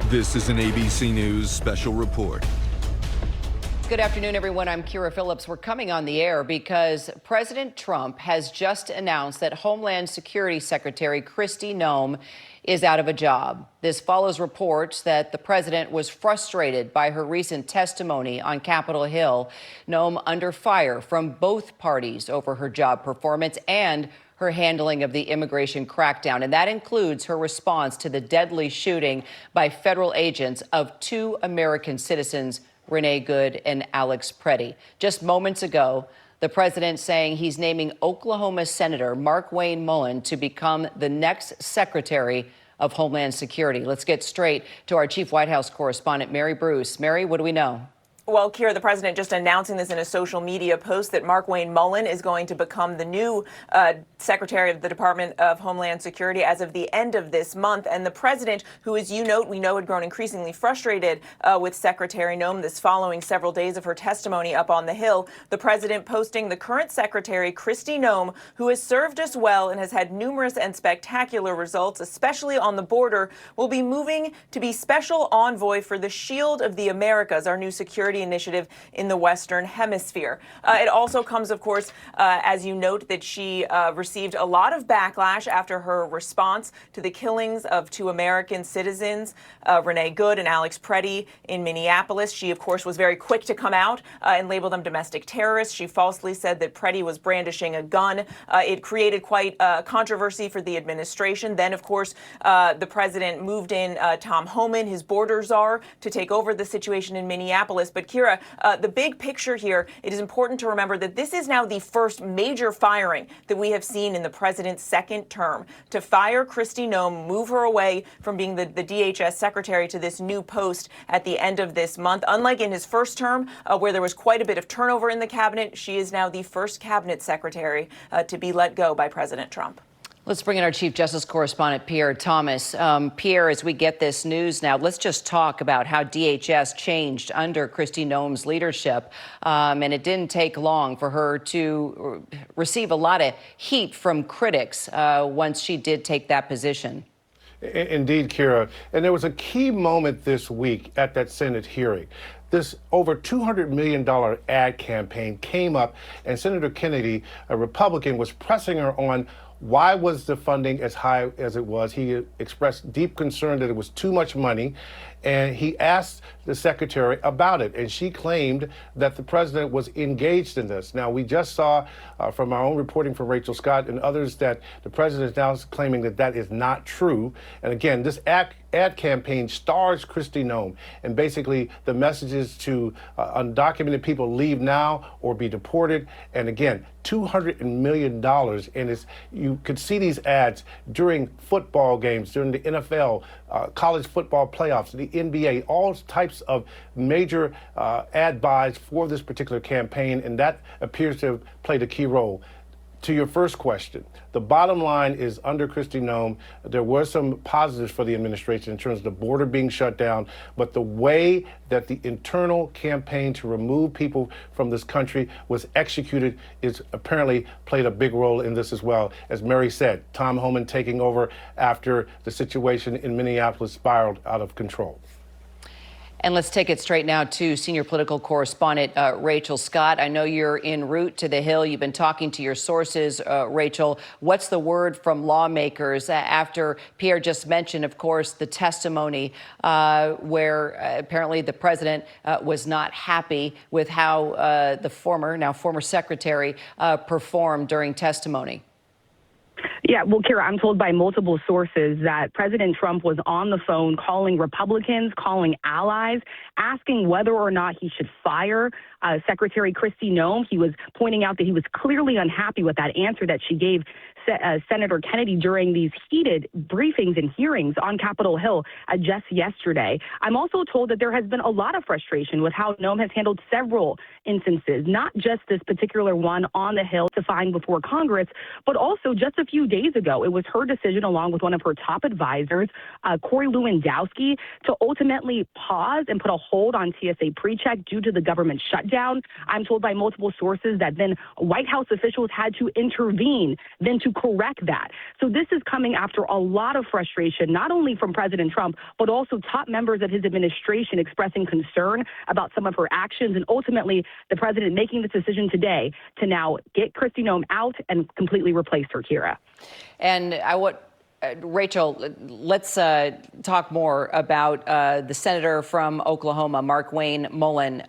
This is an ABC News special report. Good afternoon, everyone. I'm Kira Phillips. We're coming on the air because President Trump has just announced that Homeland Security Secretary Kristi Noem is out of a job. This follows reports that the president was frustrated by her recent testimony on Capitol Hill. Noem under fire from both parties over her job performance and her handling of the immigration crackdown, and that includes her response to the deadly shooting by federal agents of two American citizens, Renee Good and Alex Preddy. Just moments ago, the president saying he's naming Oklahoma Senator Markwayne Mullin to become the next Secretary of Homeland Security. Let's get straight to our chief White House correspondent, Mary Bruce. Mary, what do we know? Well, Kira, the president just announcing this in a social media post that Markwayne Mullin is going to become the new Secretary of the Department of Homeland Security as of the end of this month. And the president, who, as we know, had grown increasingly frustrated with Secretary Noem this following several days of her testimony up on the Hill. The president posting the current secretary, Kristi Noem, who has served us well and has had numerous and spectacular results, especially on the border, will be moving to be special envoy for the Shield of the Americas, our new security initiative in the Western Hemisphere. It also comes, of course, as you note, that she received a lot of backlash after her response to the killings of two American citizens, Renee Good and Alex Preddy in Minneapolis. She, of course, was very quick to come out and label them domestic terrorists. She falsely said that Preddy was brandishing a gun. It created quite a controversy for the administration. Then, of course, the president moved in Tom Homan, his border czar, to take over the situation in Minneapolis. But Kira, the big picture here, it is important to remember that this is now the first major firing that we have seen in the president's second term. To fire Kristi Noem, move her away from being the DHS secretary to this new post at the end of this month. Unlike in his first term, where there was quite a bit of turnover in the cabinet, she is now the first cabinet secretary to be let go by President Trump. Let's bring in our Chief Justice correspondent, Pierre Thomas. Pierre, as we get this news now, let's just talk about how DHS changed under Kristi Noem's leadership. And it didn't take long for her to receive a lot of heat from critics once she did take that position. Indeed, Kira. And there was a key moment this week at that Senate hearing. This over $200 million ad campaign came up, and Senator Kennedy, a Republican, was pressing her on why was the funding as high as it was. He expressed deep concern that it was too much money, and he asked the secretary about it, and she claimed that the president was engaged in this. Now, we just saw from our own reporting from Rachel Scott and others that the president is now claiming that that is not true. And again, this ad campaign stars Kristi Noem, and basically the message is to undocumented people leave now or be deported. And again, $200 million, and you could see these ads during football games, during the NFL, college football playoffs, the NBA, all types of major ad buys for this particular campaign, and that appears to have played a key role. To your first question, the bottom line is under Kristi Noem, there were some positives for the administration in terms of the border being shut down, but the way that the internal campaign to remove people from this country was executed is apparently played a big role in this as well. As Mary said, Tom Homan taking over after the situation in Minneapolis spiraled out of control. And let's take it straight now to senior political correspondent Rachel Scott. I know you're en route to the Hill. You've been talking to your sources, Rachel. What's the word from lawmakers after Pierre just mentioned, of course, the testimony where apparently the president was not happy with how the former secretary performed during testimony? Yeah, well, Kira, I'm told by multiple sources that President Trump was on the phone calling Republicans, calling allies, asking whether or not he should fire Secretary Kristi Noem. He was pointing out that he was clearly unhappy with that answer that she gave Senator Kennedy during these heated briefings and hearings on Capitol Hill just yesterday. I'm also told that there has been a lot of frustration with how Noem has handled several instances, not just this particular one on the Hill testifying before Congress, but also just a few days ago, it was her decision along with one of her top advisors, Corey Lewandowski, to ultimately pause and put a hold on TSA PreCheck due to the government shutdown. I'm told by multiple sources that then White House officials had to intervene, then to correct that. So this is coming after a lot of frustration, not only from President Trump, but also top members of his administration expressing concern about some of her actions, and ultimately the president making this decision today to now get Kristi Noem out and completely replace her, Kira. And Rachel, let's talk more about the senator from Oklahoma, Markwayne Mullin,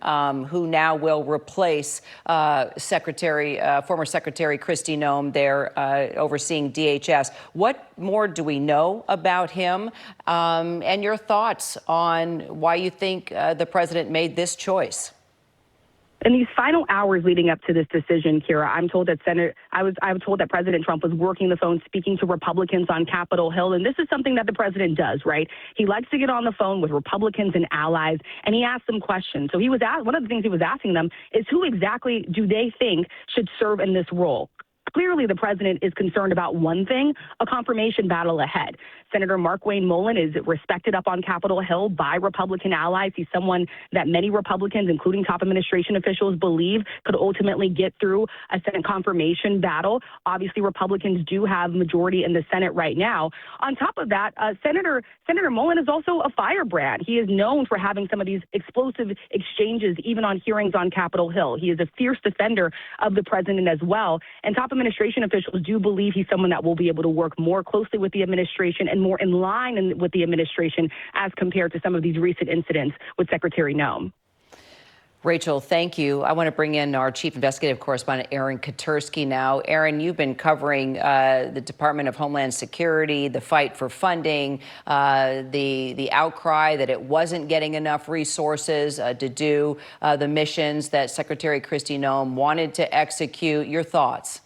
who now will replace former Secretary Kristi Noem there overseeing DHS. What more do we know about him, and your thoughts on why you think the president made this choice? In these final hours leading up to this decision, Kira, I'm told that I was told that President Trump was working the phone, speaking to Republicans on Capitol Hill. And this is something that the president does, right? He likes to get on the phone with Republicans and allies, and he asks them questions. So one of the things he was asking them is, who exactly do they think should serve in this role? Clearly, the president is concerned about one thing, a confirmation battle ahead. Senator Markwayne Mullin is respected up on Capitol Hill by Republican allies. He's someone that many Republicans, including top administration officials, believe could ultimately get through a Senate confirmation battle. Obviously, Republicans do have majority in the Senate right now. On top of that, Senator Mullin is also a firebrand. He is known for having some of these explosive exchanges, even on hearings on Capitol Hill. He is a fierce defender of the president as well. And top administration officials do believe he's someone that will be able to work more closely with the administration and more in line with the administration as compared to some of these recent incidents with Secretary Noem. Rachel, thank you. I want to bring in our chief investigative correspondent, Aaron Katersky now. Aaron, you've been covering the Department of Homeland Security, the fight for funding, the outcry that it wasn't getting enough resources to do the missions that Secretary Kristi Noem wanted to execute. Your thoughts?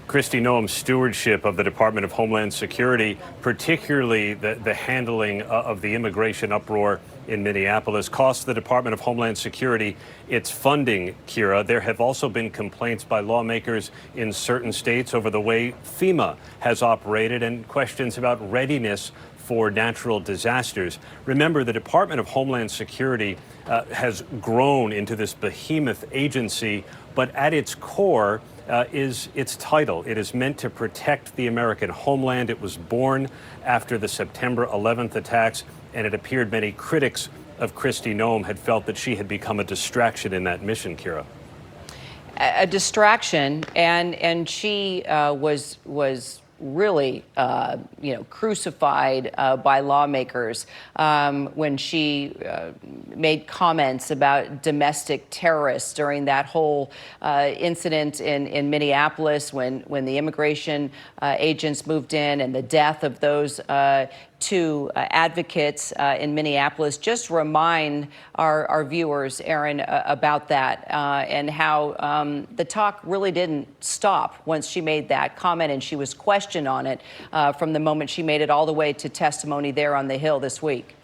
Kristi Noem's stewardship of the Department of Homeland Security, particularly the handling of the immigration uproar in Minneapolis, cost the Department of Homeland Security its funding, Kira. There have also been complaints by lawmakers in certain states over the way FEMA has operated and questions about readiness for natural disasters. Remember, the Department of Homeland Security has grown into this behemoth agency, but at its core is its title. It is meant to protect the American homeland. It was born after the September 11th attacks, and it appeared many critics of Kristi Noem had felt that she had become a distraction in that mission, Kira. A distraction, and she was really, crucified by lawmakers when she made comments about domestic terrorists during that whole incident in Minneapolis when the immigration agents moved in, and the death of those two advocates in Minneapolis. Just remind our viewers, Aaron, about that and how the talk really didn't stop once she made that comment, and she was questioned on it from the moment she made it all the way to testimony there on the Hill this week.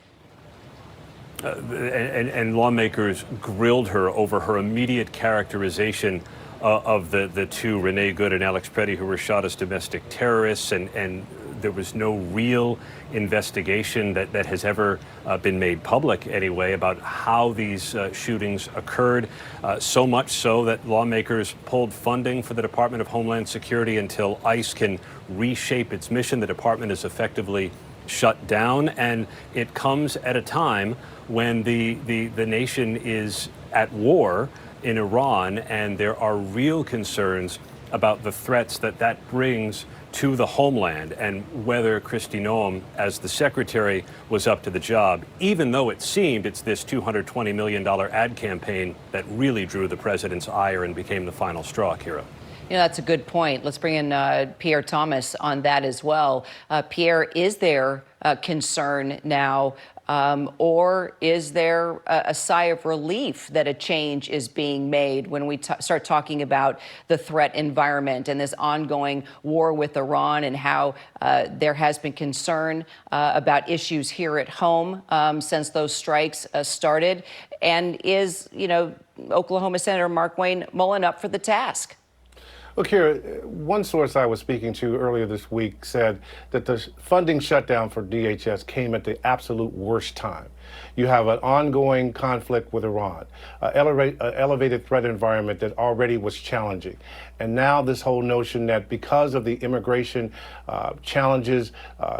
And lawmakers grilled her over her immediate characterization of the two, Renee Good and Alex Preddy, who were shot as domestic terrorists, and there was no real investigation that has ever been made public anyway about how these shootings occurred, so much so that lawmakers pulled funding for the Department of Homeland Security until ICE can reshape its mission. The department is effectively shut down, and it comes at a time when the nation is at war in Iran, and there are real concerns about the threats that brings to the homeland, and whether Kristi Noem, as the secretary, was up to the job, even though it seemed it's this $220 million ad campaign that really drew the president's ire and became the final straw, Kira. That's a good point. Let's bring in Pierre Thomas on that as well. Pierre, is there concern now, or is there a sigh of relief that a change is being made when we start talking about the threat environment and this ongoing war with Iran, and how there has been concern about issues here at home since those strikes started? And is, Oklahoma Senator Markwayne Mullin up for the task? Well, Kira, one source I was speaking to earlier this week said that the funding shutdown for DHS came at the absolute worst time. You have an ongoing conflict with Iran, elevated threat environment that already was challenging. And now this whole notion that because of the immigration challenges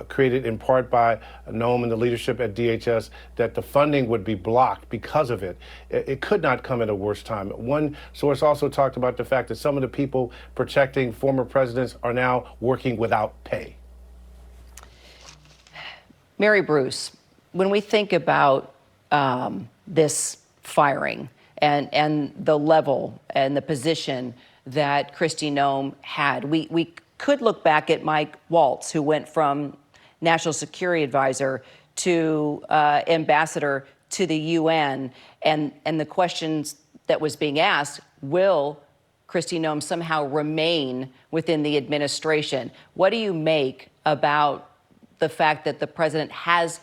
created in part by Noem and the leadership at DHS, that the funding would be blocked because of it. It could not come at a worse time. One source also talked about the fact that some of the people protecting former presidents are now working without pay. Mary Bruce, when we think about this firing and the level and the position that Kristi Noem had, we could look back at Mike Waltz, who went from National Security Advisor to ambassador to the UN, and the questions that was being asked, will Kristi Noem somehow remain within the administration? What do you make about the fact that the president has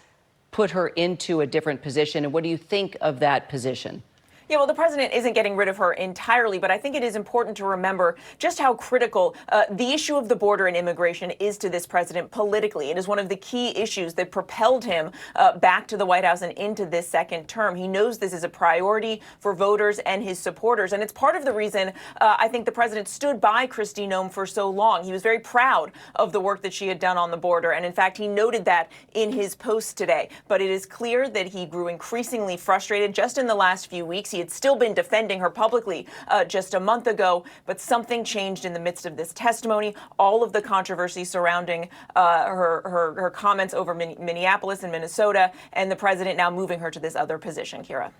put her into a different position, and what do you think of that position? Yeah, well, the president isn't getting rid of her entirely, but I think it is important to remember just how critical the issue of the border and immigration is to this president politically. It is one of the key issues that propelled him back to the White House and into this second term. He knows this is a priority for voters and his supporters, and it's part of the reason I think the president stood by Kristi Noem for so long. He was very proud of the work that she had done on the border, and in fact, he noted that in his post today. But it is clear that he grew increasingly frustrated just in the last few weeks. He had still been defending her publicly just a month ago, but something changed in the midst of this testimony. All of the controversy surrounding her comments over Minneapolis and Minnesota, and the president now moving her to this other position. Kira.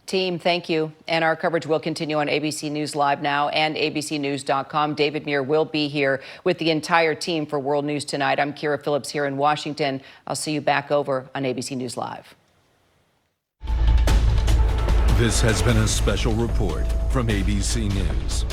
Team, thank you. And our coverage will continue on ABC News Live now and abcnews.com. David Muir will be here with the entire team for World News Tonight. I'm Kira Phillips here in Washington. I'll see you back over on ABC News Live. This has been a special report from ABC News.